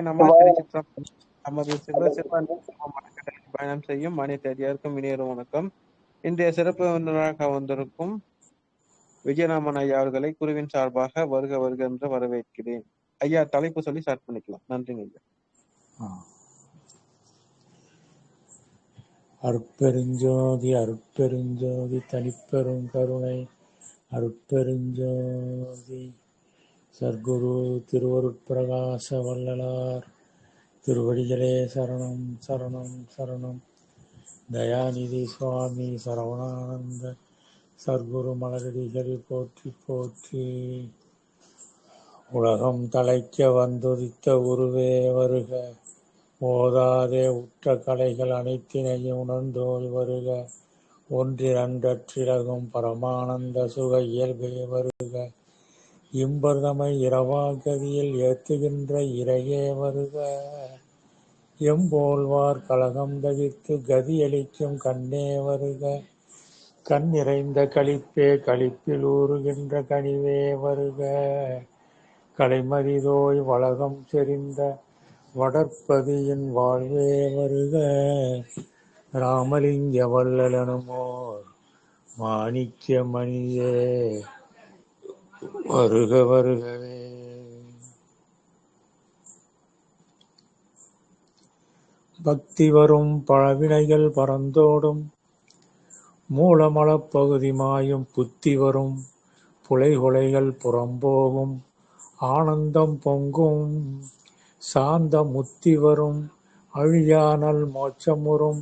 நம திருச்சிற்றம்பலம். நமது சிவசிவன் மனக்கடலில் பயணம் செய்யும் அனைத்து அடியாருக்கும் இனியொரு வணக்கம். இன்றைய சிறப்பு விருந்தினராக வந்திருக்கும் விஜயராமன் ஐயா அவர்களை குருவின் சார்பாக வருக வருக என்று வரவேற்கிறேன். ஐயா, தலைப்பு சொல்லி ஸ்டார்ட் பண்ணிக்கலாம். நன்றிங்க ஐயா. அருட்பெருஞ்சோதி அருட்பெருஞ்சோதி தனிப்பெரும் கருணை அருட்பெருஞ்சோதி சர்க்குரு திருவருட்பிரகாச வள்ளலார் திருவடிகளே சரணம் சரணம் சரணம். தயாநிதி சுவாமி சரவணானந்த சர்க்குரு மலரடிகள் போற்றி போற்றி. உலகம் தலைக்க வந்துதித்த உருவே வருக, ஓதாதே உற்ற கலைகள் அனைத்தினையும் உணர்ந்தோய் வருக, ஒன்றிரண்டற்றிலகும் பரமானந்த சுக இயல்பே வருக, இம்பர்தமை இரவாகதியில் ஏத்துகின்ற இறையே வருக, எம்போல்வார் கலகம் தவிர்த்து கதியளிக்கும் கண்ணே வருக, கண் நிறைந்த களிப்பே களிப்பில் ஊறுகின்ற கனிவே வருக, கலைமதிதோய் வளகம் செறிந்த வடற்பதியின் வாழ்வே வருக, ராமலிங்க வல்லலனுமோர் மாணிக்க மணியே வருக வருகவே. பக்தி வரும் பழவினைகள் பறந்தோடும் மூலமளப்பகுதி மாயும் புத்தி வரும் புலைகுலைகள் புறம்போகும் ஆனந்தம் பொங்கும் சாந்த முத்தி வரும் அழியானல் மோட்சமுறும்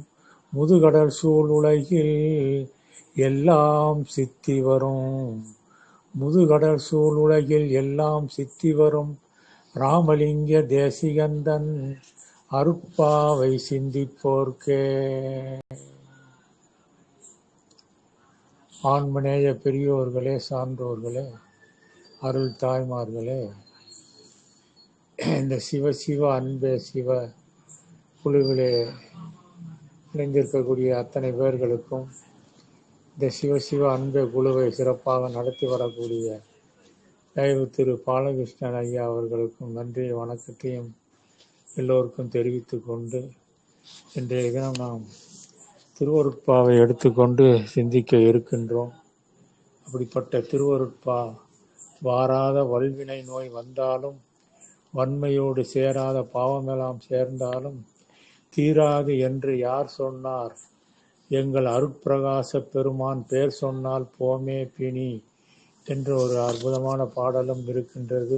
முதுகடல் சூழ் உலகில் எல்லாம் சித்தி வரும், முதுகடல் சூழ் உலகில் எல்லாம் சித்தி வரும் ராமலிங்க தேசிகந்தன் அருட்பாவை சிந்திப்போர்க்கே. ஆன்மநேய பெரியோர்களே, சான்றோர்களே, அருள் தாய்மார்களே, இந்த சிவ அன்பே சிவ குழுவிலே இணைந்திருக்கக்கூடிய அத்தனை பேர்களுக்கும், இந்த சிவ அன்பே குழுவை சிறப்பாக நடத்தி வரக்கூடிய தயவு திரு பாலகிருஷ்ணன் ஐயா அவர்களுக்கும் நன்றி வணக்கத்தையும் எல்லோருக்கும் தெரிவித்து கொண்டு, இன்றைய தினம் நாம் திருவருட்பாவை எடுத்துக்கொண்டு சிந்திக்க இருக்கின்றோம். அப்படிப்பட்ட திருவருட்பா, வாராத வல்வினை நோய் வந்தாலும் வன்மையோடு சேராத பாவமெல்லாம் சேர்ந்தாலும் தீராது என்று யார் சொன்னார், எங்கள் அருட்பிரகாச பெருமான் பேர் சொன்னால் போமே பிணி என்ற ஒரு அற்புதமான பாடலும் இருக்கின்றது.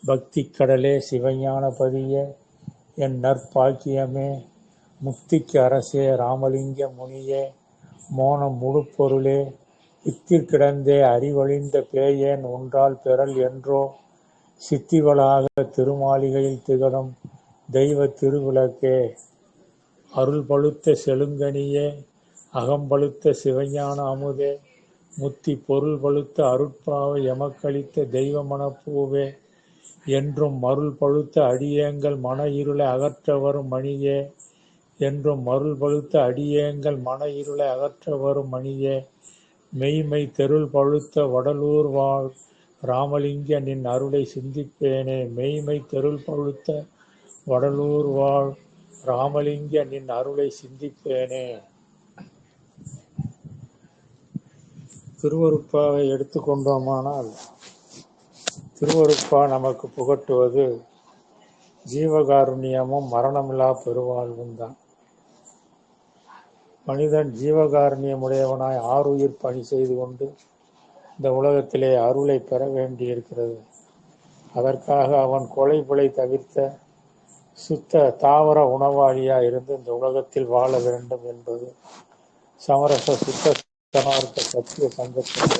பக்தி கடலே சிவஞான பதியே என் நற்பாக்கியமே, முக்திக்கு அரசே ராமலிங்க முனியே, மோனம் முழு பொருளே, இத்திற்கிடந்தே அறிவழிந்த பேயேன் ஒன்றால் பெறல் என்றோ, சித்திவளாக திருமாளிகையில் திகழும் தெய்வ திருவிளக்கே, அருள் பழுத்த செழுங்கனியே, அகம்பழுத்த சிவஞான அமுதே, முத்தி பொருள் பழுத்த அருட்பாவை எமக்களித்த தெய்வ மனப்பூவே, என்றும் மருள் பழுத்த அடியேங்கள் மன இருளை அகற்ற வரும் மணியே, என்றும் மருள் பழுத்த அடியேங்கள் மன இருளை அகற்ற வரும் மணியே, மெய்மை தெருள் பழுத்த வடலூர் வாழ் ராமலிங்க நின் அருளை சிந்திப்பேனே, மெய்மை தெருள் பழுத்த வடலூர் வாழ் ராமலிங்க நின் அருளை சிந்திப்பேனே. திருவருட்பாவை எடுத்துக்கொண்டோமானால், திருவருட்பா நமக்கு புகட்டுவது ஜீவகாருண்யமும் மரணமில்லா பெருவாழ்வும் தான். மனிதன் ஜீவகாருண்யமுடையவனாய் ஆறுயிர் பணி செய்து கொண்டு இந்த உலகத்திலே அருளை பெற வேண்டியிருக்கிறது. அதற்காக அவன் கொலை பிழை தவிர்த்த சுத்த தாவர உணவாளியாக இருந்து இந்த உலகத்தில் வாழ வேண்டும் என்பது சமரச சுத்த சனார்த்த சத்திய சங்கத்தின்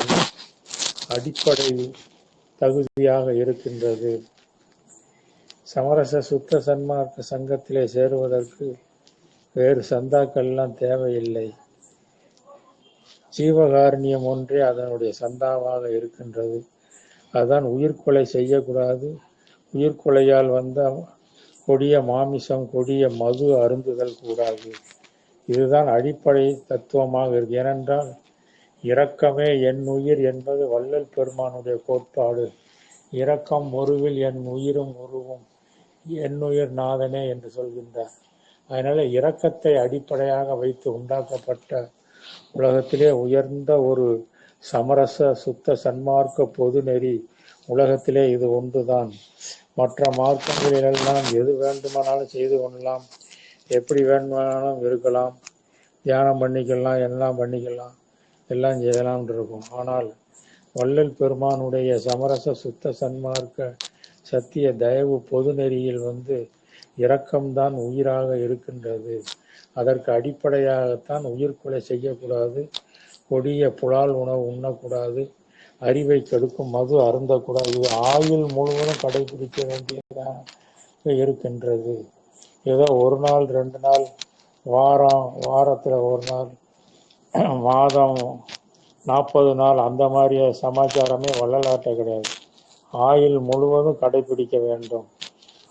அடிப்படை தகுதியாக இருக்கின்றது. சமரச சுத்த சன்மார்க்க சங்கத்திலே சேருவதற்கு வேறு சந்தாக்கள்லாம் தேவையில்லை. ஜீவகாருண்யம் ஒன்றே அதனுடைய சந்தாவாக இருக்கின்றது. அதுதான் உயிர்கொலை செய்யக்கூடாது, உயிர்கொலையால் வந்த கொடிய மாமிசம் கொடிய மது அருந்துதல் கூடாது. இதுதான் அடிப்படை தத்துவமாக இருக்கு. ஏனென்றால் இரக்கமே என் உயிர் என்பது வள்ளல் பெருமானுடைய கோட்பாடு. இரக்கம் ஒருவில் என் உயிரும் உருவும், என்னுயிர் நாதனே என்று சொல்கின்றார். அதனால இரக்கத்தை அடிப்படையாக வைத்து உண்டாக்கப்பட்ட உலகத்திலே உயர்ந்த ஒரு சமரச சுத்த சன்மார்க்க பொது நெறி உலகத்திலே இது ஒன்றுதான். மற்ற மார்க்கங்களிலெல்லாம் எது வேண்டுமானாலும் செய்து கொள்ளலாம், எப்படி வேண்டுமானாலும் இருக்கலாம், தியானம் பண்ணிக்கலாம், எல்லாம் பண்ணிக்கலாம், எல்லாம் செய்யலாம் இருக்கும். ஆனால் வள்ளல் பெருமானுடைய சமரச சுத்த சன்மார்க்க சத்திய தயவு பொது நெறியில் இரக்கம்தான் உயிராக இருக்கின்றது. அதற்கு அடிப்படையாகத்தான் உயிர்கொலை செய்யக்கூடாது, கொடிய புலால் உணவு உண்ணக்கூடாது, அறிவை கெடுக்கும் மது அருந்தக்கூடாது. இது ஆயுள் முழுவதும் கடைபிடிக்க வேண்டியதாக இருக்கின்றது. ஏதோ ஒரு நாள் 2 நாள், வாரத்தில் ஒரு நாள், மாதம் 40 நாள் அந்த மாதிரி சமாச்சாரமே வள்ளலாட்ட கிடையாது. ஆயுள் முழுவதும் கடைபிடிக்க வேண்டும்.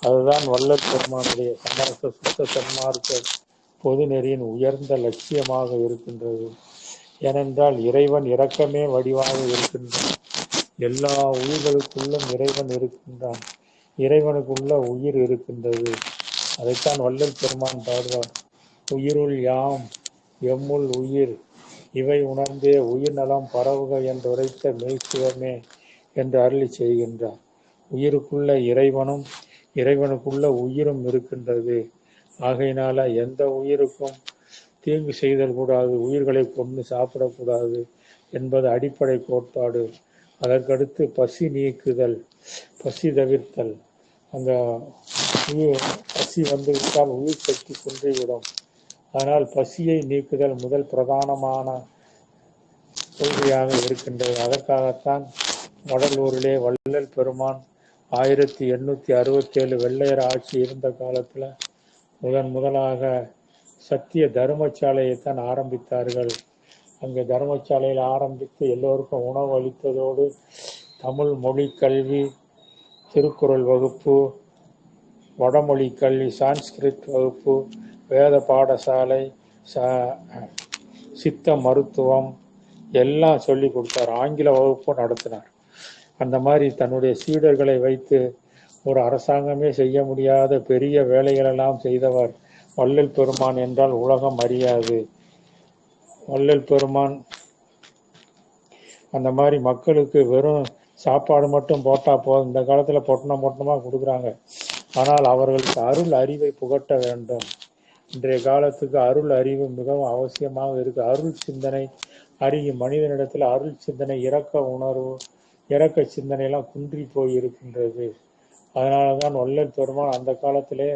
அதுதான் வள்ளல் பெருமானுடைய சமரச சுத்த சன்மார்க்க பொது நெறியின் உயர்ந்த லட்சியமாக இருக்கின்றது. ஏனென்றால் இறைவன் இரக்கமே வடிவாக இருக்கின்றான். எல்லா உயிர்களுக்குள்ளும் இறைவன் இருக்கின்றான். இறைவனுக்குள்ள உயிர் இருக்கின்றது. அதைத்தான் வள்ளல் பெருமான் பாடுவார். உயிருள் யாம் எம்முள் உயிர் இவை உணர்ந்தே உயிர் நலம் பரவுக என்று உரைத்த மெய்சிவமே என்று அருளி செய்கின்றார். உயிருக்குள்ள இறைவனும் இறைவனுக்குள்ள உயிரும் இருக்கின்றது. ஆகையினால எந்த உயிருக்கும் தீங்கு செய்தல் கூடாது, உயிர்களை கொண்டு சாப்பிடக்கூடாது என்பது அடிப்படை கோட்பாடு. அதற்கடுத்து பசி நீக்குதல், பசி தவிர்த்தல். அந்த பசி வந்துவிட்டால் உயிர் சக்தி குன்றிவிடும். அதனால் பசியை நீக்குதல் முதல் பிரதானமான கொள்கையாக இருக்கின்றது. அதற்காகத்தான் வடலூரிலே வள்ளல் பெருமான் 1867 வெள்ளையர் ஆட்சி இருந்த காலத்தில் முதலாக சத்திய தர்மசாலையைத்தான் ஆரம்பித்தார்கள். அங்கே தர்மசாலையில் ஆரம்பித்து எல்லோருக்கும் உணவு அளித்ததோடு தமிழ் மொழி கல்வி, திருக்குறள் வகுப்பு, வடமொழி கல்வி, சான்ஸ்கிரிட் வகுப்பு, வேத பாடசாலை, சித்த மருத்துவம் எல்லாம் சொல்லி கொடுத்தார். ஆங்கில வகுப்பு நடத்தினார். அந்த மாதிரி தன்னுடைய சீடர்களை வைத்து ஒரு அரசாங்கமே செய்ய முடியாத பெரிய வேலைகளெல்லாம் செய்தவர் வள்ளல் பெருமான் என்றால் உலகம் அறியாது. வள்ளல் பெருமான் அந்த மாதிரி மக்களுக்கு வெறும் சாப்பாடு மட்டும் போட்டால் போதும். இந்த காலத்தில் பொட்டணமாக கொடுக்குறாங்க. ஆனால் அவர்களுக்கு அருள் அறிவை புகட்ட வேண்டும். இன்றைய காலத்துக்கு அருள் அறிவு மிகவும் அவசியமாக இருக்கு. அருள் சிந்தனை அறியும் மனிதனிடத்தில் அருள் சிந்தனை, இரக்க உணர்வு, இரக்க சிந்தனையெல்லாம் குன்றி போய் இருக்கின்றது. அதனால தான் வள்ளல் பெருமான் அந்த காலத்திலே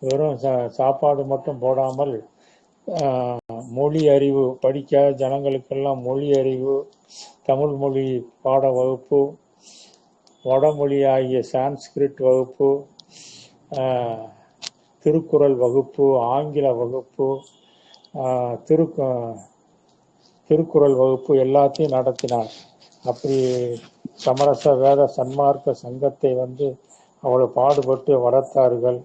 வெறும் சாப்பாடு மட்டும் போடாமல் மொழி அறிவு, படிக்காத ஜனங்களுக்கெல்லாம் மொழி அறிவு, தமிழ் மொழி பாட வகுப்பு, வடமொழி ஆகிய சான்ஸ்கிரிட் வகுப்பு, திருக்குறள் வகுப்பு, ஆங்கில வகுப்பு, திருக்குறள் வகுப்பு எல்லாத்தையும் நடத்தினார். அப்படி சமரச வேத சன்மார்க்க சங்கத்தை அவ்வளவு பாடுபட்டு வளர்த்தார்கள்.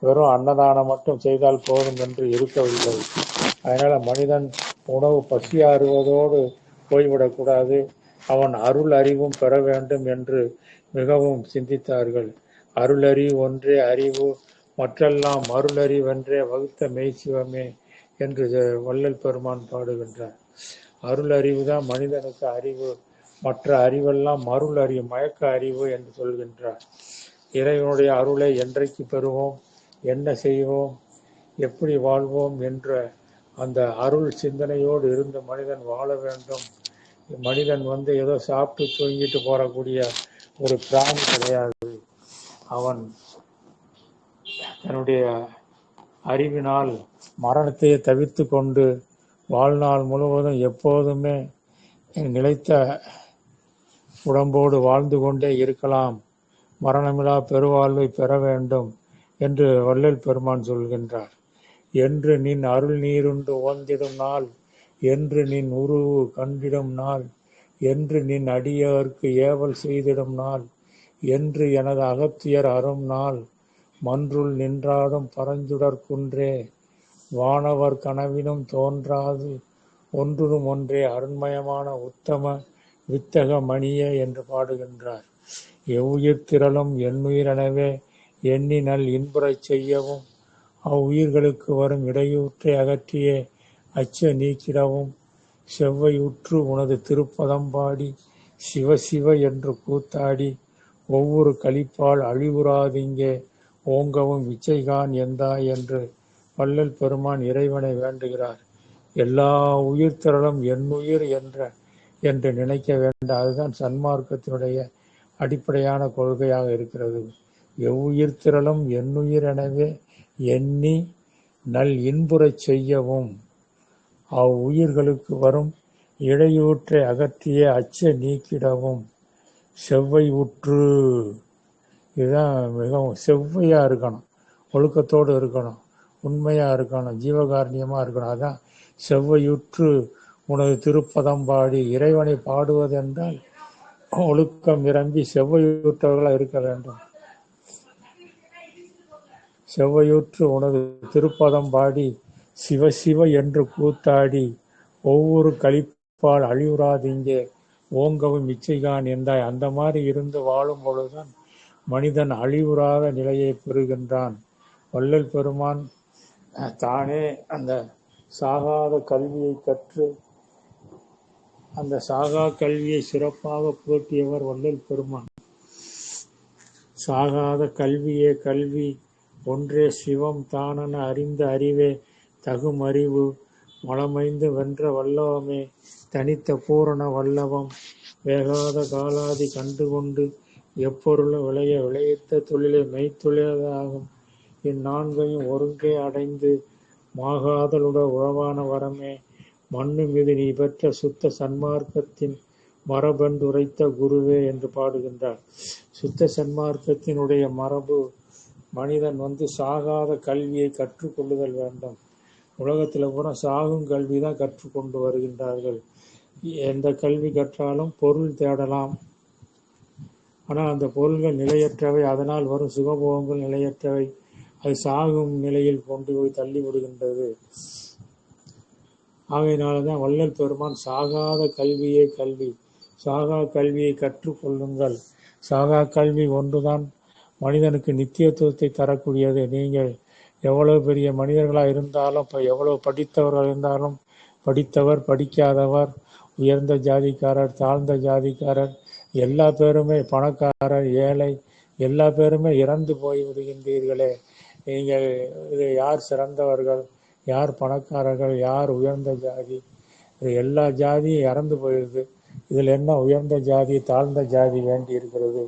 வெறும் அன்னதானம் மட்டும் செய்தால் போதும் என்று இருக்கவில்லை. அதனால மனிதன் உணவு பசியாறுவதோடு போய்விடக்கூடாது, அவன் அருள் அறிவும் பெற வேண்டும் என்று மிகவும் சிந்தித்தார்கள். அருளறிவு ஒன்றே அறிவு, மற்றெல்லாம் அருளறிவென்றே வகுத்த மெய்சிவமே என்று வள்ளல் பெருமான் பாடுகின்றார். அருள் அறிவு தான் மனிதனுக்கு அறிவு, மற்ற அறிவெல்லாம் மருள் அறிவு, மயக்க அறிவு என்று சொல்கின்றார். இறைவனுடைய அருளை என்றைக்கு பெறுவோம், என்ன செய்வோம், எப்படி வாழ்வோம் என்ற அந்த அருள் சிந்தனையோடு இருந்த மனிதன் வாழ வேண்டும். மனிதன் ஏதோ சாப்பிட்டு தூங்கிட்டு போறக்கூடிய ஒரு பிராணி கிடையாது. அவன் தன்னுடைய அறிவினால் மரணத்தை தவிர்த்து கொண்டு வாழ்நாள் முழுவதும் எப்போதுமே நிலைத்த உடம்போடு வாழ்ந்து கொண்டே இருக்கலாம், மரணமில்லா பெருவாழ்வை பெற வேண்டும் என்று வள்ளல் பெருமான் சொல்கின்றார். என்று நின் அருள் நீருண்டு ஓந்திடும் நாள், என்று நின் உருவு கண்டிடும் நாள், என்று நின் அடியார்க்கு ஏவல் செய்திடும் நாள், என்று எனது அகத்தியர் அரும் நாள், மன்றுள் நின்றாடும் பரஞ்சுடர் குன்றே, வானவர் கனவினும் தோன்றாது ஒன்றும் ஒன்றே அருண்மயமான உத்தம வித்தக மணியே என்று பாடுகின்றார். எவ்வுயிர் திரளும் என்னுயிரெனவே எண்ணி நல் இன்புறச் செய்யவும் அவ்வுயிர்களுக்கு வரும் இடையூற்றை அகற்றியே அச்ச நீக்கிடவும் செவ்வையுற்று உனது திருப்பதம் பாடி சிவ சிவ என்று கூத்தாடி ஒவ்வொரு களிப்பால் அழிவுறாதிங்கே ஓங்கவும் இச்சைகான் எந்தாய் என்று வள்ளல் பெருமான் இறைவனை வேண்டுகிறார். எல்லா உயிர் திரளும் என்னுயிர் என்று நினைக்க வேண்டாம். அதுதான் சன்மார்க்கத்தினுடைய அடிப்படையான கொள்கையாக இருக்கிறது. எவ்வுயிர் திரளும் என்னுயிர் எனவே எண்ணி நல் இன்புறச் செய்யவும் அவ்வுயிர்களுக்கு வரும் இடையூற்றை அகற்றிய அச்ச நீக்கிடவும் செவ்வை உற்று. இதுதான் மிகவும் செவ்வையா இருக்கணும், ஒழுக்கத்தோடு இருக்கணும், உண்மையா இருக்கணும், ஜீவகாரணியமா இருக்கணும். அதான் செவ்வையுற்று உனது திருப்பதம் பாடி. இறைவனை பாடுவதென்றால் ஒழுக்கம் நிரம்பி செவ்வையுற்றவர்களாக இருக்க வேண்டும். செவ்வையுற்று உனது திருப்பதம் பாடி சிவ சிவ என்று கூத்தாடி ஒவ்வொரு களிப்பால் அழிவுறாதிங்கே ஓங்கவும் இச்சைகான் எந்தாய். அந்த மாதிரி இருந்து வாழும் பொழுதுதான் மனிதன் அழிவுறாத நிலையை பெறுகின்றான். வள்ளல் பெருமான் தானே அந்த சாகாத கல்வியை கற்று அந்த சாகா கல்வியை சிறப்பாக புகட்டியவர் வள்ளல் பெருமான். சாகாத கல்வியே கல்வி ஒன்றே சிவம் தானென அறிந்த அறிவே தகும் அறிவு மலமைந்து வென்ற வல்லவமே தனித்த பூரண வல்லவம் வேகாத காலாதி கண்டுகொண்டு எப்பொருளும் விளைவித்த தொழிலை மெய்த்தொழிலாகும். இந்நான்கையும் ஒருங்கே அடைந்து மாகாதலுட உறவான வரமே மண்ணு மீது நீ பெற்ற சுத்த சன்மார்க்கத்தின் மரபென்றுரைத்த குருவே என்று பாடுகின்றார். சுத்த சன்மார்க்கத்தினுடைய மரபு மனிதன் சாகாத கல்வியை கற்றுக்கொள்ளுதல் வேண்டும். உலகத்தில் பூரா சாகும் கல்வி தான் கற்றுக்கொண்டு வருகின்றார்கள். எந்த கல்வி கற்றாலும் பொருள் தேடலாம், ஆனால் அந்த பொருள்கள் நிலையற்றவை, அதனால் வரும் சுகபோகங்கள் நிலையற்றவை. அது சாகும் நிலையில் கொண்டு போய் தள்ளி விடுகின்றது. ஆகையினால்தான் வள்ளல் பெருமான் சாகாத கல்வியே கல்வி, சாகா கல்வியை கற்றுக்கொள்ளுங்கள். சாகா கல்வி ஒன்றுதான் மனிதனுக்கு நித்தியத்துவத்தை தரக்கூடியது. நீங்கள் எவ்வளவு பெரிய மனிதர்களாக இருந்தாலும், இப்போ எவ்வளவு படித்தவர்கள் இருந்தாலும், படித்தவர் படிக்காதவர், உயர்ந்த ஜாதிக்காரர் தாழ்ந்த ஜாதிக்காரர் எல்லா பேருமே, பணக்காரர் ஏழை எல்லா பேருமே இறந்து போய் விடுகின்றீர்களே. நீங்கள் இது யார் சிறந்தவர்கள், யார் பணக்காரர்கள், யார் உயர்ந்த ஜாதி, இது எல்லா ஜாதியும் இறந்து போயிடுது. இதில் என்ன உயர்ந்த ஜாதி தாழ்ந்த ஜாதி வேண்டி இருக்கிறது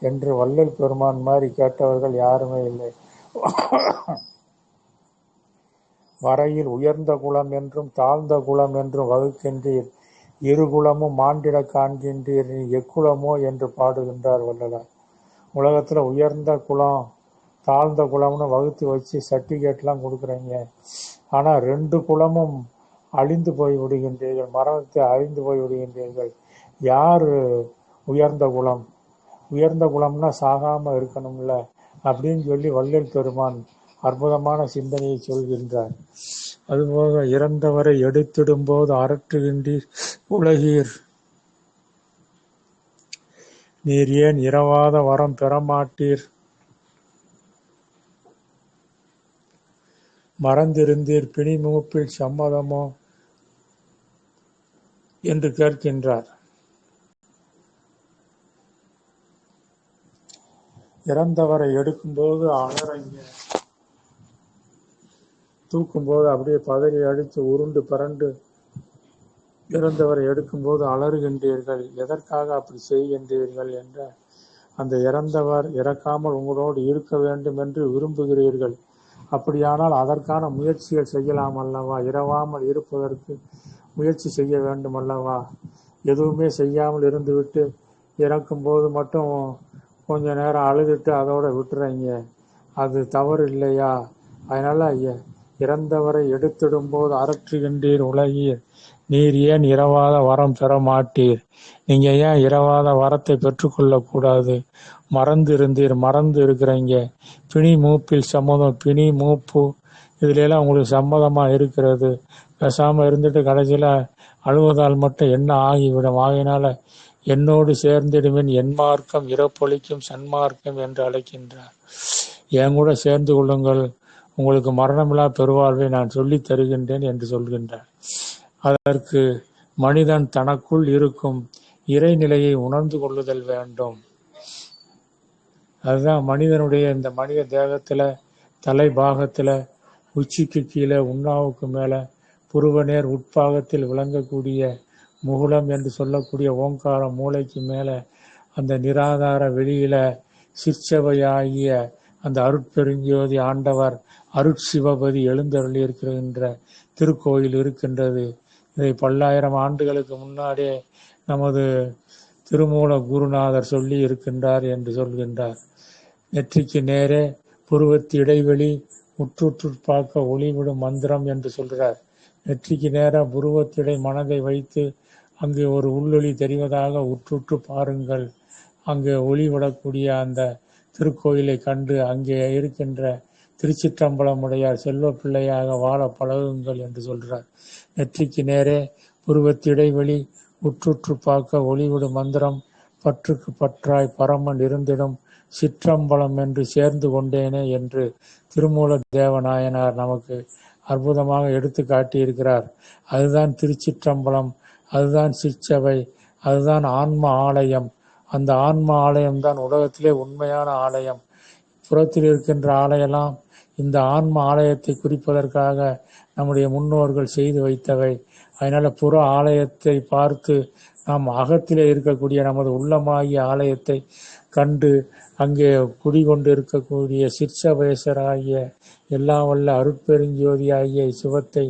என்று வள்ளல் பெருமான் மாதிரி கேட்டவர்கள் யாருமே இல்லை. வரையில் உயர்ந்த குலம் என்றும் தாழ்ந்த குலம் என்றும் வகுக்கின்றீர், இரு குலமும் மாண்டிட காண்கின்றீர், நீ எக்குலமோ என்று பாடுகின்றார் வள்ளலார். உலகத்தில் உயர்ந்த குலம் தாழ்ந்த குலம்னு வகுத்து வச்சு சர்டிஃபிகேட்லாம் கொடுக்குறீங்க. ஆனால் 2 குலமும் அழிந்து போய் விடுகின்றீர்கள், மரணத்தை அழிந்து போய் விடுகின்றீர்கள். யார் உயர்ந்த குலம்? உயர்ந்த குலம்னா சாகாமல் இருக்கணும்ல அப்படின்னு சொல்லி வள்ளல் பெருமான் அற்புதமான சிந்தனையை சொல்கின்றார். அதுபோக இறந்தவரை எடுத்திடும்போது அரற்றுகின்றீர் உலகீர், நீர் ஏன் இரவாத வரம் பெறமாட்டீர், மறந்திருந்தீர் பிணிமூப்பில் சம்மதமோ என்று கேட்கின்றார். இறந்தவரை எடுக்கும்போது அலறங்க, தூக்கும்போது அப்படியே பதறி அடித்து உருண்டு பரண்டு இறந்தவரை எடுக்கும்போது அலறுகின்றீர்கள். எதற்காக அப்படி செய்கின்றீர்கள் என்ற அந்த இறந்தவர் இறக்காமல் உங்களோடு இருக்க வேண்டும் என்று விரும்புகிறீர்கள். அப்படியானால் அதற்கான முயற்சிகள் செய்யலாம் அல்லவா? இரவாமல் இருப்பதற்கு முயற்சி செய்ய வேண்டும் அல்லவா? எதுவுமே செய்யாமல் இருந்துவிட்டு இறக்கும்போது மட்டும் கொஞ்ச நேரம் அழுதுட்டு அதோட விட்டுறீங்க, அது தவறு இல்லையா? அதனால் இறந்தவரை எடுத்திடும்போது அரற்றுகின்றீர் உலகீர், நீர் ஏன் இரவாத வரம் பெற மாட்டீர், நீங்கள் ஏன் இரவாத வரத்தை பெற்றுக்கொள்ளக்கூடாது, மறந்து இருந்தீர், மறந்து இருக்கிறீங்க, பிணி மூப்பில் சம்மதம், பிணி மூப்பு இதுலெல்லாம் உங்களுக்கு சம்மதமாக இருக்கிறது, பேசாமல் இருந்துட்டு கடைசியில் அழுவதால் மட்டும் என்ன ஆகிவிடும். ஆகையினால என்னோடு சேர்ந்திடுவேன், என் மார்க்கம் இறப்பொழிக்கும் சன்மார்க்கம் என்று அழைக்கின்றார். என் கூட சேர்ந்து கொள்ளுங்கள், உங்களுக்கு மரணமில்லா பெருவாழ்வை நான் சொல்லித் தருகின்றேன் என்று சொல்கின்றார். அதற்கு மனிதன் தனக்குள் இருக்கும் இறைநிலையை உணர்ந்து கொள்ளுதல் வேண்டும். அதுதான் மனிதனுடைய இந்த மனித தேகத்துல தலை பாகத்துல உச்சிக்கு கீழே உண்ணாவுக்கு மேல புருவநேர் உட்பாகத்தில் விளங்கக்கூடிய முகுளம் என்று சொல்லக்கூடிய ஓங்கார மூளைக்கு மேல அந்த நிராதார வெளியில சிற்சபையாகிய அந்த அருட்பெருஞ்சோதி ஆண்டவர் அருட்சிவபதி எழுந்தருளி இருக்கின்ற திருக்கோயில் இருக்கின்றது. இதை பல்லாயிரம் ஆண்டுகளுக்கு முன்னாடியே நமது திருமூல குருநாதர் சொல்லி இருக்கின்றார் என்று சொல்கின்றார். நெற்றிக்கு நேரே புருவத்து இடைவெளி உற்றுற்று பார்க்க ஒளிவிடும் மந்திரம் என்று சொல்கிறார். நெற்றிக்கு நேர புருவத்திடை மனதை வைத்து அங்கே ஒரு உள்ளொளி தெரிவதாக உற்றுற்று பாருங்கள். அங்கே ஒளிவிடக்கூடிய அந்த திருக்கோயிலை கண்டு அங்கே இருக்கின்ற திருச்சிற்றம்பலமுடையார் செல்வ பிள்ளையாக வாழ பழகுங்கள் என்று சொல்கிறார். நெற்றிக்கு நேரே புருவத்து இடைவெளி உற்றுற்று பார்க்க ஒளிவிடும் மந்திரம் பற்றுக்கு பற்றாய் பரமன் இருந்திடும் சிற்றம்பலம் என்று சேர்ந்து கொண்டேனே என்று திருமூல தேவநாயனார் நமக்கு அற்புதமாக எடுத்து காட்டியிருக்கிறார். அதுதான் திருச்சிற்றம்பலம், அதுதான் சிற்சபை, அதுதான் ஆன்ம ஆலயம். அந்த ஆன்ம ஆலயம்தான் உலகத்திலே உண்மையான ஆலயம். புறத்தில் இருக்கின்ற ஆலயெல்லாம் இந்த ஆன்ம ஆலயத்தை குறிப்பதற்காக நம்முடைய முன்னோர்கள் செய்து வைத்தவை. அதனால புற ஆலயத்தை பார்த்து நாம் அகத்திலே இருக்கக்கூடிய நமது உள்ளமாகிய ஆலயத்தை கண்டு அங்கே குடிகொண்டு இருக்கக்கூடிய சிற்சபேசராகிய எல்லாம் வல்ல அருட்பெருஞ்சோதியாகிய சிவத்தை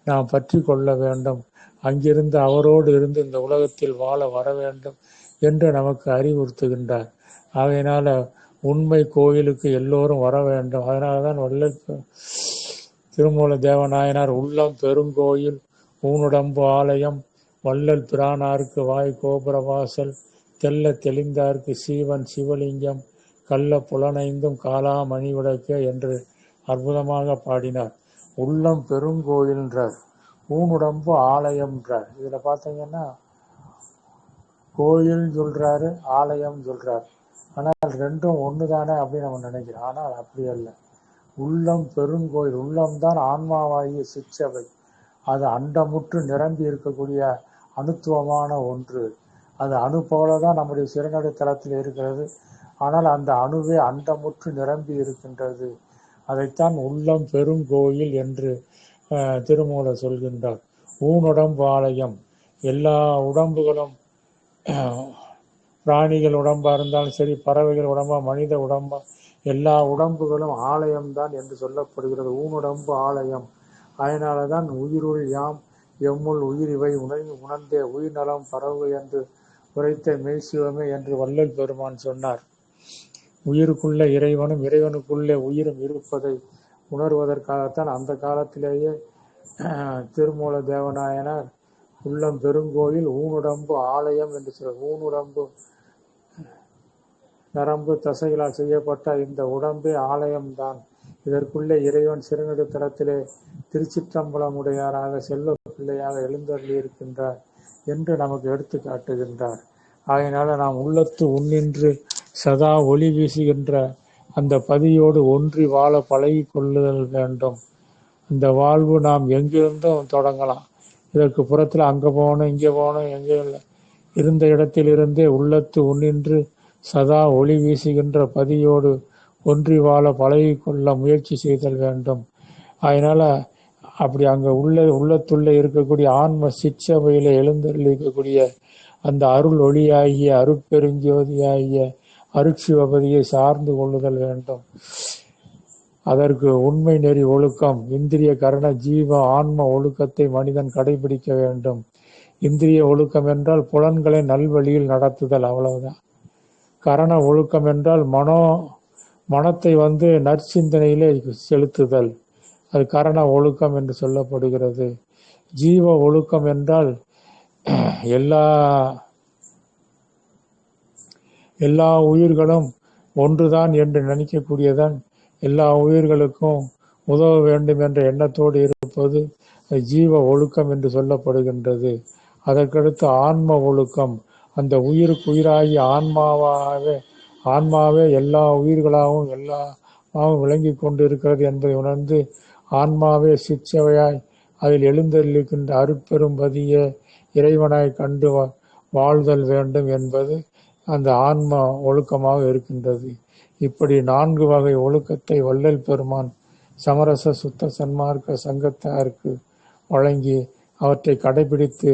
நாம் பற்றி கொள்ள வேண்டும். அங்கிருந்து அவரோடு இருந்து இந்த உலகத்தில் வாழ வர வேண்டும் என்று நமக்கு அறிவுறுத்துகின்றார். ஆகையினால உண்மை கோயிலுக்கு எல்லோரும் வர வேண்டும். அதனால்தான் வள்ளல் திருமூல தேவநாயனார் உள்ளம் பெருங்கோயில் ஊனுடம்பு ஆலயம் வள்ளல் பிரானாருக்கு வாய் கோபுர வாசல் தெல்ல தெளிந்தார்க்கு சீவன் சிவலிங்கம் கள்ள புலனைந்தும் காலா மணி விளக்க என்று அற்புதமாக பாடினார். உள்ளம் பெருங்கோயில்ன்றார், ஊனுடம்பு ஆலயம்ன்றார். இதுல பார்த்தீங்கன்னா கோயில் சொல்றாரு, ஆலயம் சொல்றாரு. ஆனால் ரெண்டும் ஒண்ணுதானே அப்படின்னு நம்ம நினைக்கிறோம். ஆனால் அப்படி அல்ல. உள்ளம் பெருங்கோயில், உள்ளம்தான் ஆன்மாவாகிய சிற்சபை. அது அண்டமுற்று நிரம்பி இருக்கக்கூடிய அணுத்துவமான ஒன்று. அது அணு போலதான் நம்முடைய சிறுநடை தளத்தில் இருக்கிறது. ஆனால் அந்த அணுவே அண்டமுற்று நிரம்பி இருக்கின்றது. அதைத்தான் உள்ளம் பெருங்கோயில் என்று திருமூலர் சொல்கின்றார். ஊனுடம்பு ஆலயம், எல்லா உடம்புகளும் பிராணிகள் உடம்பா இருந்தாலும் சரி, பறவைகள் உடம்பா, மனித உடம்பா, எல்லா உடம்புகளும் ஆலயம்தான் என்று சொல்லப்படுகிறது. ஊனுடம்பு ஆலயம். அதனாலதான் உயிருள் யாம் எம்முள் உயிர் இவை உணர்ந்தே உயிர் நலம் பரவு என்று உரைத்த மெய்சிவமே என்று வள்ளல் பெருமான் சொன்னார். உயிருக்குள்ள இறைவனும் இறைவனுக்குள்ளே உயிரும் இருப்பதை உணர்வதற்காகத்தான் அந்த காலத்திலேயே திருமூல தேவநாயனார் உள்ளம் பெருங்கோயில் ஊனுடம்பு ஆலயம் என்று சொல்ற. ஊனுடம்பு நரம்பு தசைகளால் செய்யப்பட்ட இந்த உடம்பே ஆலயம்தான். இதற்குள்ளே இறைவன் சிறுநடு தளத்திலே திருச்சிற்றம்பலமுடையாராக செல்வ பிள்ளையாக எழுந்தருளி இருக்கின்றார் என்று நமக்கு எடுத்து காட்டுகின்றார். ஆகையினால நாம் உள்ளத்து உன்னின்று சதா ஒளி வீசுகின்ற அந்த பதியோடு ஒன்றி வாழ பழகி கொள்ளுதல் வேண்டும். அந்த வாழ்வு நாம் எங்கிருந்தும் தொடங்கலாம். இதற்கு புறத்தில் அங்கே போகணும், இங்கே போகணும், எங்கே இல்லை. இருந்த இடத்திலிருந்தே உள்ளத்து உன்னின்று சதா ஒளி வீசுகின்ற பதியோடு ஒன்றி வாழ பழகி கொள்ள முயற்சி செய்தல் வேண்டும். அதனால அப்படி அங்கே உள்ளத்துள்ள இருக்கக்கூடிய ஆன்ம சிற்சபையில எழுந்தருள் இருக்கக்கூடிய அந்த அருள் ஒளியாகிய அருட்பெருஞ்சோதியாகிய அருட்சிவபதியை சார்ந்து கொள்ளுதல் வேண்டும். அதற்கு உண்மை நெறி ஒழுக்கம், இந்திரிய கரண ஜீவ ஆன்ம ஒழுக்கத்தை மனிதன் கடைபிடிக்க வேண்டும். இந்திரிய ஒழுக்கம் என்றால் புலன்களை நல்வழியில் நடத்துதல், அவ்வளவுதான். கரண ஒழுக்கம் என்றால் மனத்தை நற்சிந்தனையிலே செலுத்துதல், அது கரண ஒழுக்கம் என்று சொல்லப்படுகிறது. ஜீவ ஒழுக்கம் என்றால் எல்லா உயிர்களும் ஒன்றுதான் என்று நினைக்கக்கூடியதான். எல்லா உயிர்களுக்கும் உதவ வேண்டும் என்ற எண்ணத்தோடு இருப்பது ஜீவ ஒழுக்கம் என்று சொல்லப்படுகின்றது. அதற்கடுத்து ஆன்ம ஒழுக்கம், அந்த உயிருக்கு உயிராகி ஆன்மாவே எல்லா உயிர்களாகவும் எல்லா விளங்கி கொண்டிருக்கிறது என்பதை உணர்ந்து ஆன்மாவே சிற்சவையாய் அதில் எழுந்தருளிக்கின்ற அருட்பெரும் பதியே இறைவனாய் கண்டு வாழ்தல் வேண்டும் என்பது அந்த ஆன்மா ஒழுக்கமாக இருக்கின்றது. இப்படி 4 வகை ஒழுக்கத்தை வள்ளல் பெருமான் சமரச சுத்த சன்மார்க்க சங்கத்தாருக்கு வழங்கி அவற்றை கடைபிடித்து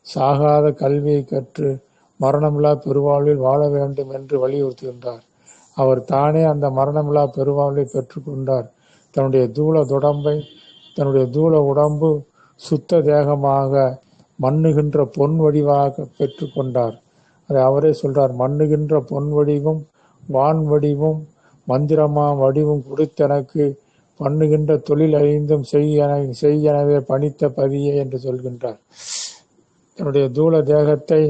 சாகாத கல்வியை கற்று மரணமில்லா பெருவாழ்வில் வாழ வேண்டும் என்று வலியுறுத்துகின்றார். அவர் தானே அந்த மரணமில்லா பெருவாழ்வை பெற்றுக்கொண்டார். தன்னுடைய தூள உடம்பு சுத்த தேகமாக மண்ணுகின்ற பொன் வடிவாக பெற்றுக்கொண்டார். அதை அவரே சொல்றார். மண்ணுகின்ற பொன் வடிவும் வான் வடிவும் மந்திரமா வடிவும் கொடுத்தெனக்கு பண்ணுகின்ற தொழில் அறிந்தும் செய்யனவே பணித்த பதியே என்று சொல்கின்றார். தன்னுடைய தூள தேகத்தை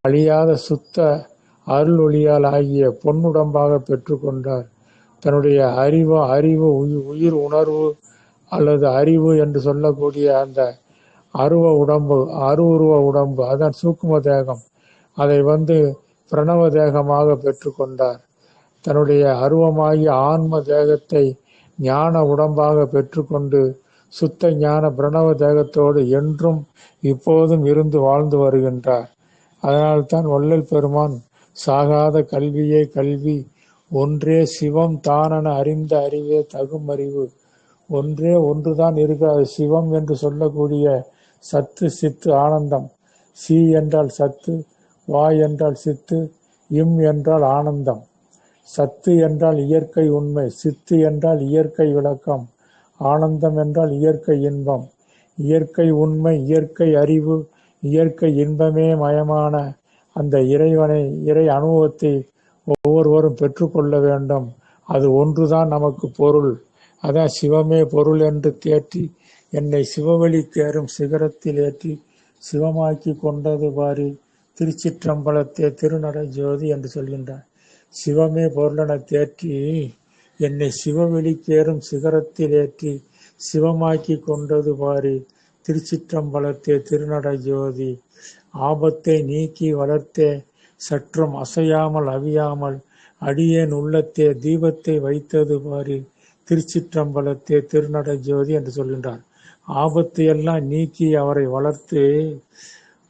அழியாத சுத்த அருள் ஒளியால் ஆகிய பொன்னுடம்பாக பெற்றுக்கொண்டார். தன்னுடைய அறிவு உயிர் உணர்வு அல்லது அறிவு என்று சொல்லக்கூடிய அந்த அருவுருவ உடம்பு அதான் சூக்கும தேகம், அதை பிரணவ தேகமாக பெற்றுக்கொண்டார். தன்னுடைய அருவமாகிய ஆன்ம தேகத்தை ஞான உடம்பாக பெற்றுக்கொண்டு சுத்த ஞான பிரணவ தேகத்தோடு என்றும் இப்போதும் இருந்து வாழ்ந்து வருகின்றார். அதனால்தான் வள்ளல் பெருமான் சாகாத கல்வியே கல்வி, ஒன்றே சிவம் தானென அறிந்த அறிவே தகும் அறிவு. ஒன்றுதான் இருக்கிறது சிவம் என்று சொல்லக்கூடிய சத்து சித்து ஆனந்தம். சி என்றால் சத்து, வாய் என்றால் சித்து, இம் என்றால் ஆனந்தம். சத்து என்றால் இயற்கை உண்மை, சித்து என்றால் இயற்கை விளக்கம், ஆனந்தம் என்றால் இயற்கை இன்பம். இயற்கை உண்மை, இயற்கை அறிவு, இயற்கை இன்பமே மயமான அந்த இறை அனுபவத்தை ஒவ்வொருவரும் பெற்றுக்கொள்ள வேண்டும். அது ஒன்றுதான் நமக்கு பொருள். அதான் சிவமே பொருள் என்று தேற்றி என்னை சிவவெளி தேரும் சிகரத்தில் ஏற்றி சிவமாக்கி கொண்டது பாரி திருச்சிற்றம்பலத்தே திருநடை ஜோதி என்று சொல்கின்றார். சிவமே பொருளென தேற்றி என்னை சிவவெளிக்கேறும் சிகரத்தில் ஏற்றி சிவமாக்கி கொண்டது பாரி திருச்சிற்றம்பலத்தே திருநடை ஜோதி. ஆபத்தை நீக்கி வளர்த்தே சற்றும் அசையாமல் அவியாமல் அடியேன் உள்ளத்தே தீபத்தை வைத்தது பாரி திருச்சிற்றம்பலத்தே திருநடை ஜோதி என்று சொல்கின்றார். ஆபத்தையெல்லாம் நீக்கி அவரை வளர்த்து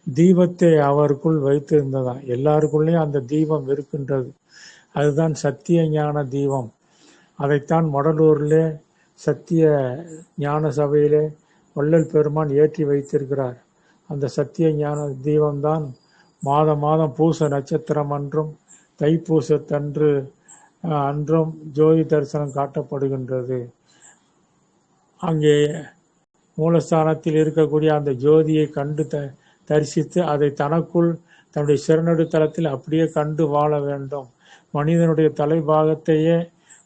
தீபத்தை அவருக்குள் வைத்திருந்ததாம். எல்லாருக்குள்ளேயும் அந்த தீபம் இருக்கின்றது. அதுதான் சத்திய ஞான தீபம். அதைத்தான் மடலூரிலே சத்திய ஞான சபையிலே வள்ளல் பெருமான் ஏற்றி வைத்திருக்கிறார். அந்த சத்திய ஞான தீபம்தான் மாதம் பூச நட்சத்திரம் அன்றும் தைப்பூசத்தன்று அன்றும் ஜோதி தரிசனம் காட்டப்படுகின்றது. அங்கே மூலஸ்தானத்தில் இருக்கக்கூடிய அந்த ஜோதியை கண்டு தரிசித்து அதை தனக்குள் தன்னுடைய சிறநடுத்தலத்தில் அப்படியே கண்டு வாழ வேண்டும். மனிதனுடைய தலைபாகத்தையே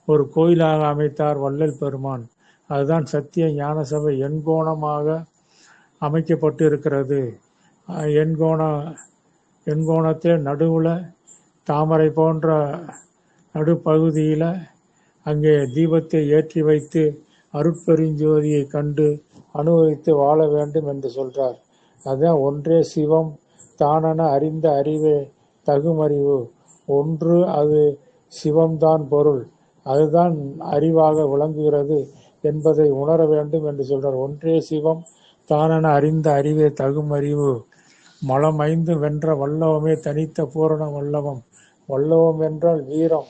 ஒரு கோயிலாக அமைத்தார் வள்ளல் பெருமான். அதுதான் சத்திய ஞான சபை எண்கோணமாக அமைக்கப்பட்டு இருக்கிறது. எண்கோணத்தில் நடுவில் தாமரை போன்ற நடுப்பகுதியில் அங்கே தீபத்தை ஏற்றி வைத்து அருட்பெருஞ்சோதியை கண்டு அனுபவித்து வாழ வேண்டும் என்று சொல்றார். அதுதான் ஒன்றே சிவம் தானென அறிந்த அறிவே தகுமறிவு. ஒன்று, அது சிவம்தான் பொருள், அதுதான் அறிவாக விளங்குகிறது என்பதை உணர வேண்டும் என்று சொல்றார். ஒன்றே சிவம் தானென அறிந்த அறிவே தகுமறிவு. மலம் 5 வென்ற வல்லவமே தனித்த பூரண வல்லவம். வல்லவம் என்றால் வீரம்.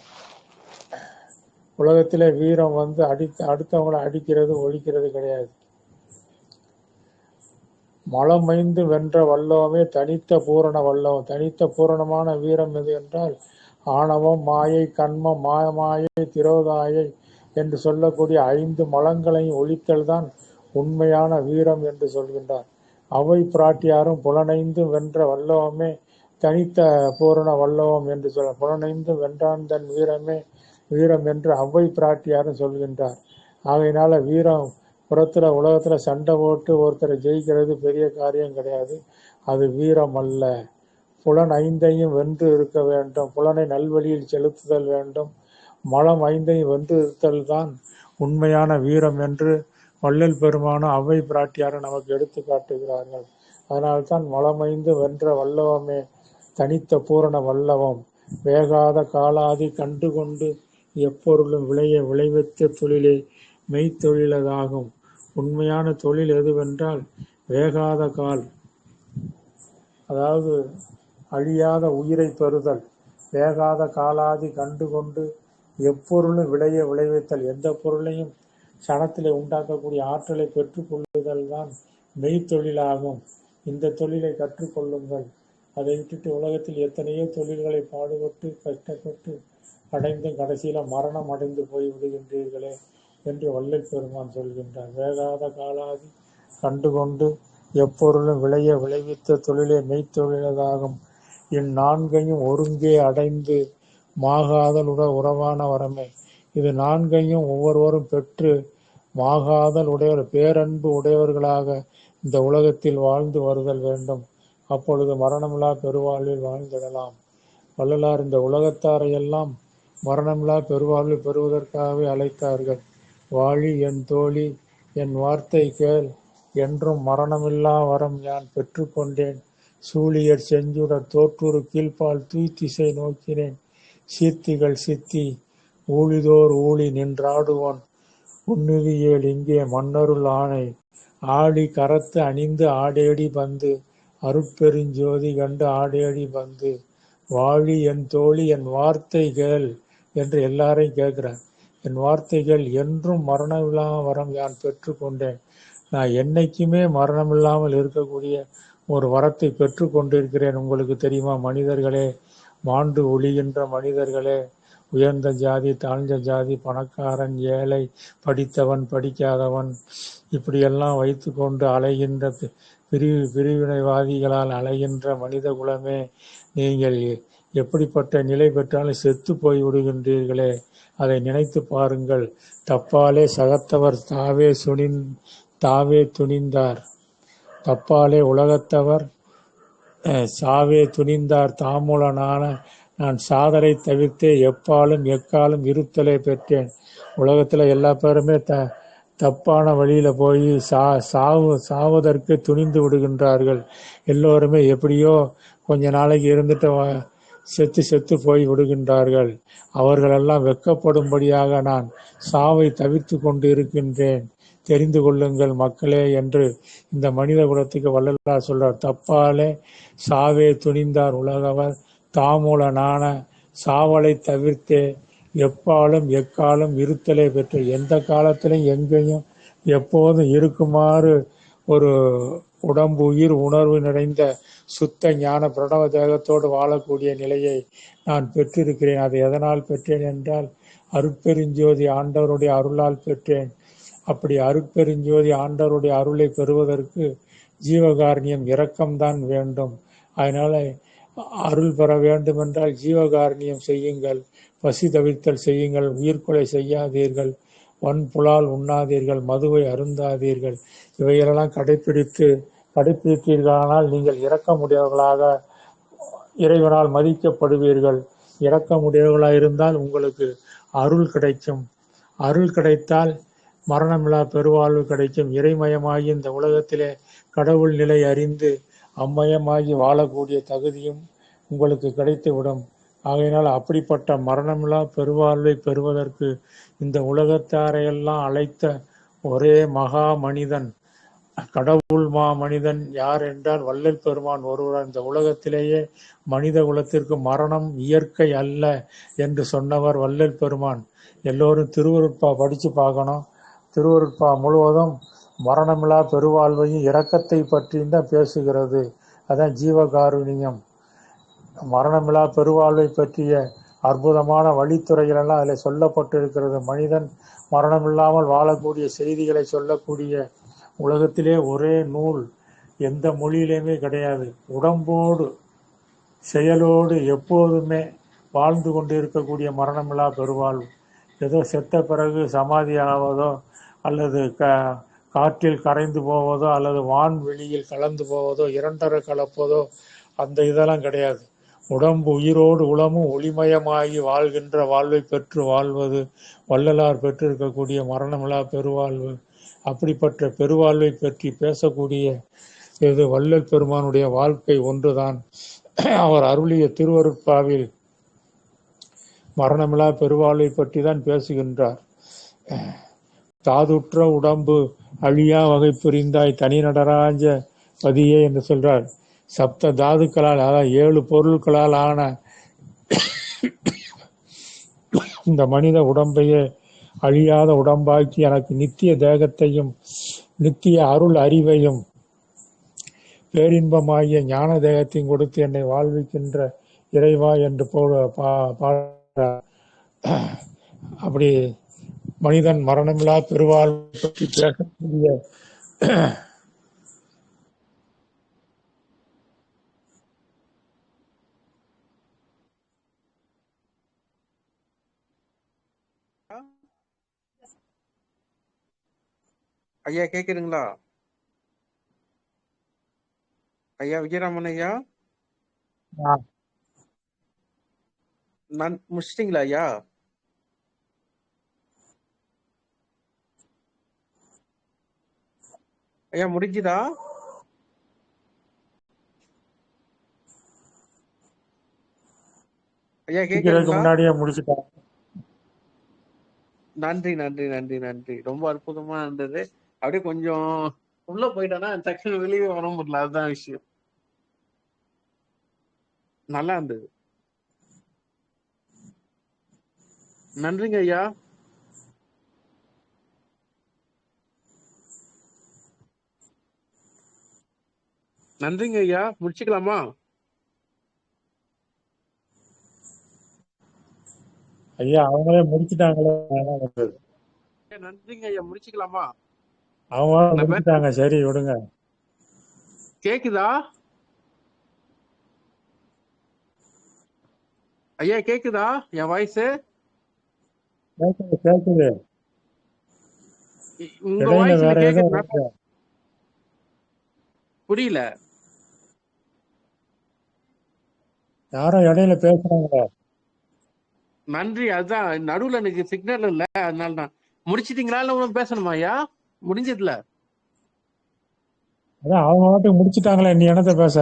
உலகத்திலே வீரம் அடுத்தவங்களை அடிக்கிறது ஒழிக்கிறது கிடையாது. மலம் 5 வென்ற வல்லவமே தனித்த பூரண வல்லவம். தனித்த பூரணமான வீரம் எது என்றால் ஆணவம், மாயை, கண்மம், மாயை, திரோதாயை என்று சொல்லக்கூடிய 5 மலங்களையும் ஒழித்தல் தான் உண்மையான வீரம் என்று சொல்கின்றார். அவை பிராட்டியாரும் புலனைந்து வென்ற வல்லவமே தனித்த பூரண வல்லவம் என்று சொல்ல, புலனைந்து வென்றான் தன் வீரம் என்று அவை பிராட்டியாரும் சொல்கின்றார். ஆகையினால வீரம் உலகத்துல சண்டை போட்டு ஒருத்தரை ஜெயிக்கிறது பெரிய காரியம் கிடையாது. அது வீரம் அல்ல. புலன் 5ஐயும் வென்று இருக்க வேண்டும். புலனை நல்வழியில் செலுத்துதல் வேண்டும். மலம் 5ஐயும் வென்று இருத்தல் தான் உண்மையான வீரம் என்று வள்ளல் பெருமானும் அவை பிராட்டியாரும் நமக்கு எடுத்து காட்டுகிறார்கள். அதனால்தான் மலம் 5 வென்ற வல்லவமே தனித்த பூரண வல்லவம். வேகாத காலாதி கண்டு கொண்டு எப்பொருளும் விளைவித்த தொழிலே மெய்த்தொழிலதாகும். உண்மையான தொழில் எதுவென்றால் வேகாத கால், அதாவது அழியாத உயிரை பெறுதல். வேகாத காலாதி கண்டுகொண்டு எப்பொருளும் விளைவித்தல், எந்த பொருளையும் சனத்திலே உண்டாக்கக்கூடிய ஆற்றலை பெற்றுக்கொள்ளுதல் தான் மெய்த்தொழிலாகும். இந்த தொழிலை கற்றுக்கொள்ளுங்கள். அதை விட்டுட்டு உலகத்தில் எத்தனையோ தொழில்களை பாடுபட்டு கஷ்டப்பட்டு அடைந்தும் கடைசியில் மரணம் அடைந்து போய் விடுகின்றீர்களே என்று வள்ளல் பெருமான் சொல்கின்றார். வேகாத காலாதி கண்டுகொண்டு எப்பொருளும் விளைவித்த தொழிலே மெய்த்தொழிலதாகும். இந்நான்கையும் ஒருங்கே அடைந்து மாகாதலுட உறவான வரமே. இது நான்கையும் ஒவ்வொருவரும் பெற்று மாகாதல் உடையவர், பேரன்பு உடையவர்களாக இந்த உலகத்தில் வாழ்ந்து வருதல் வேண்டும். அப்பொழுது மரணமில்லா பெருவாழ்வில் வாழ்ந்திடலாம். வள்ளலார் இந்த உலகத்தாரையெல்லாம் மரணமில்லா பெருவாழ்வில் பெறுவதற்காகவே அழைத்தார்கள். வாழி என் தோழி, என் வார்த்தை கேள், என்றும் மரணமில்லா வரம் யான் பெற்றுக்கொண்டேன். சூழியர் செஞ்சுடர் தோற்றுரு கீழ்ப்பால் தூய்த்திசை நோக்கினேன். சீர்த்திகள் சித்தி ஊழிதோர் ஊழி நின்றாடுவோன் உன்னிதியேல் இங்கே மன்னருள் ஆணை. ஆழி கரத்து அணிந்து ஆடேடி பந்து அருட்பெருஞ்சோதி கண்டு ஆடேடி பந்து. வாழி என் தோழி, என் வார்த்தை கேள் என்று எல்லாரையும் கேட்கிறார். என் வார்த்தைகள் என்றும் மரணமில்லா வரம் யான் பெற்றுக்கொண்டேன். நான் என்னைக்குமே மரணமில்லாமல் இருக்கக்கூடிய ஒரு வரத்தை பெற்று கொண்டிருக்கிறேன். உங்களுக்கு தெரியுமா மனிதர்களே, மாண்டு ஒளிகின்ற மனிதர்களே, உயர்ந்த ஜாதி தாழ்ந்த ஜாதி, பணக்காரன் ஏழை, படித்தவன் படிக்காதவன், இப்படியெல்லாம் வைத்து கொண்டு அலைகின்ற பிரிவினைவாதிகளால் அலைகின்ற மனித குலமே, நீங்கள் எப்படிப்பட்ட நிலை பெற்றாலும் செத்து போய் விடுகின்றீர்களே, அதை நினைத்து பாருங்கள். தப்பாலே சகத்தவர் தாவே துணிந்தார், தப்பாலே உலகத்தவர் சாவே துணிந்தார். தாமூலனான நான் சாதலை தவிர்த்தே எப்பாலும் எக்காலும் இருத்தலை பெற்றேன். உலகத்தில் எல்லா பேருமே தப்பான வழியில் போய் சாவதற்கு துணிந்து விடுகின்றார்கள். எல்லோருமே எப்படியோ கொஞ்ச நாளைக்கு இருந்துட்டு செத்து போய் விடுகின்றார்கள். அவர்களெல்லாம் வெட்கப்படும்படியாக நான் சாவை தவிர்த்து கொண்டு இருக்கின்றேன், தெரிந்து கொள்ளுங்கள் மக்களே என்று இந்த மனித குலத்துக்கு வள்ளலார் சொல்றார். தப்பாலே சாவே துணிந்தார் உலகவர் தாமூலனான சாவலை தவிர்த்தே எப்பாலும் எக்காலம் இருத்தலை பெற்று, எந்த காலத்திலும் எங்கேயும் எப்போதும் இருக்குமாறு ஒரு உடம்பு உயிர் உணர்வு நிறைந்த சுத்த ஞான பிரணவ தேகத்தோடு வாழக்கூடிய நிலையை நான் பெற்றிருக்கிறேன். அதை எதனால் பெற்றேன் என்றால் அருட்பெருஞ்சோதி ஆண்டவருடைய அருளால் பெற்றேன். அப்படி அருட்பெருஞ்சோதி ஆண்டவருடைய அருளை பெறுவதற்கு ஜீவகாருண்யம் இரக்கம்தான் வேண்டும். அதனால அருள் பெற வேண்டும் என்றால் ஜீவகாருண்யம் செய்யுங்கள், பசி தவிர்த்தல் செய்யுங்கள், உயிர்கொலை செய்யாதீர்கள், வன்புலால் உண்ணாதீர்கள், மதுவை அருந்தாதீர்கள். இவைகளெல்லாம் கடைப்பிடித்தீர்களானால் நீங்கள் இரக்கமுடையவர்களாக இறைவனால் மதிக்கப்படுவீர்கள். இரக்கமுடையவர்களாக இருந்தால் உங்களுக்கு அருள் கிடைக்கும். அருள் கிடைத்தால் மரணமில்லா பெருவாழ்வு கிடைக்கும். இறைமயமாகி இந்த உலகத்திலே கடவுள் நிலை அறிந்து அம்மயமாகி வாழக்கூடிய தகுதியும் உங்களுக்கு கிடைத்துவிடும். ஆகையினால் அப்படிப்பட்ட மரணமில்லா பெருவாழ்வை பெறுவதற்கு இந்த உலகத்தாரையெல்லாம் அழைத்த ஒரே மகா மனிதன், கடவுள் மனிதன் யார் என்றால் வள்ளல் பெருமான் ஒருவர். இந்த உலகத்திலேயே மனித குலத்திற்கு மரணம் இயற்கை அல்ல என்று சொன்னவர் வள்ளல் பெருமான். எல்லோரும் திருவருட்பா படித்து பார்க்கணும். திருவருட்பா முழுவதும் மரணமில்லா பெருவாழ்வையும் இரக்கத்தை பற்றியும் தான் பேசுகிறது. அதான் ஜீவகாருண்யம். மரணமில்லா பெருவாழ்வை பற்றிய அற்புதமான வழித்துறைகளெல்லாம் அதில் சொல்லப்பட்டிருக்கிறது. மனிதன் மரணமில்லாமல் வாழக்கூடிய செய்திகளை சொல்லக்கூடிய உலகத்திலே ஒரே நூல் எந்த மொழியிலையுமே கிடையாது. உடம்போடு செயலோடு எப்போதுமே வாழ்ந்து கொண்டு இருக்கக்கூடிய மரணமில்லா பெருவாழ்வு. ஏதோ செத்த பிறகு சமாதி ஆவதோ அல்லது காற்றில் கரைந்து போவதோ அல்லது வான்வெளியில் கலந்து போவதோ இரண்டரை கலப்பதோ அந்த இதெல்லாம் கிடையாது. உடம்பு உயிரோடு உளமும் ஒளிமயமாகி வாழ்கின்ற வாழ்வை பெற்று வாழ்வது வள்ளலார் பெற்றிருக்கக்கூடிய மரணமில்லா பெருவாழ்வு. அப்படிப்பட்ட பெருவாழ்வை பற்றி பேசக்கூடிய இது வள்ளல் பெருமானுடைய வாழ்க்கை ஒன்றுதான். அவர் அருளிய திருவருட்பாவில் மரணமில்லா பெருவாழ்வை பற்றி தான் பேசுகின்றார். தாதுற்ற உடம்பு அழியா வகை புரிந்தாய் தனி நடராஜ பதியே என்று சொல்றார். சப்த தாதுக்களால், அதாவது 7 பொருட்களால் ஆன இந்த மனித உடம்பையே அழியாத உடம்பாக்கி எனக்கு நித்திய தேகத்தையும் நித்திய அருள் அறிவையும் பேரின்பமாகிய ஞான தேகத்தையும் கொடுத்து என்னை வாழ்விக்கின்ற இறைவா என்று பாடுறார். அப்படி மனிதன் மரணமில்லா பெருவாழ்வை பற்றி பேசக்கூடிய ஐயா கேக்குதுங்களா? ஐயா விஜயராமன் ஐயா, நான் முடிச்சிட்டீங்களா ஐயா? ஐயா முடிஞ்சுதா? ஐயா கேக்குதுங்களா? முன்னாடியே முடிச்சுட்டாங்க. நன்றி நன்றி நன்றி நன்றி, ரொம்ப அற்புதமா இருந்தது. அப்படியே கொஞ்சம் உள்ள போயிட்டேன்னா டக்குனு வெளியே வர முடியல, அதுதான் விஷயம். நல்லா இருந்தது. நன்றிங்க ஐயா. நன்றிங்க ஐயா, முடிச்சுக்கலாமா? ஐயா அவங்களே முடிச்சுட்டாங்களே, நன்றிங்க ஐயா, முடிச்சுக்கலாமா? அவங்க முடிச்சுட்டாங்க, சரி விடுங்க. கேக்குதா ஐயா? கேக்குதா என் வாய்ஸ்? கேக்குது. உங்க இடையில வாய்ஸ் வேற ஏதோ கேக்குது, புரியல. யாரோ இடையில பேசுறாங்க. நன்றி, அதுதான் நடுவுல எனக்கு சிக்னல் இல்ல, அதனால தான். முடிச்சிட்டீங்களா இல்ல ஒன்னும் பேசணுமா ஐயா? முடிஞ்சதுல அதான் அவங்க மட்டும் முடிச்சுட்டாங்களே, நீ என்னத்த பேச?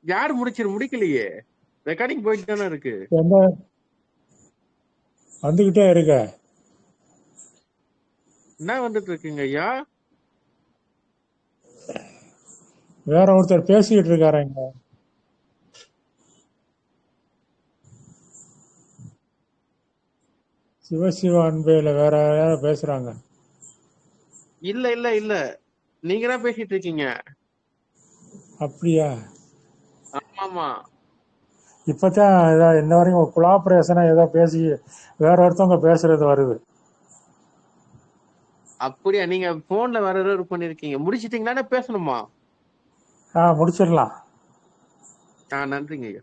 யாரு முடிக்கலையே, ரெக்கார்டிங் போயிட்டு தானே இருக்கு. வந்துகிட்டே இருக்க. என்ன வந்துட்டு இருக்குங்க ஐயா? வேற ஒருத்தர் பேசிக்கிட்டு இருக்காருங்க. சிவசிவ அன்பேல வேற யாரும் பேசுறாங்க. இல்ல இல்ல இல்ல, நீங்க தான் பேசிட்டு இருக்கீங்க. அப்படியா? ஆமா. இப்பதான் இந்த வரைக்கும் கொலாபரேஷனா ஏதோ பேசி வேற ஒருத்தவங்க பேசுறது வருது. அப்படியா? நீங்க போன்ல வேற ஏதோ பண்ணிருக்கீங்க. முடிச்சிட்டீங்களா பேசணுமா? முடிச்சிடலாம். நன்றிங்க ஐயா.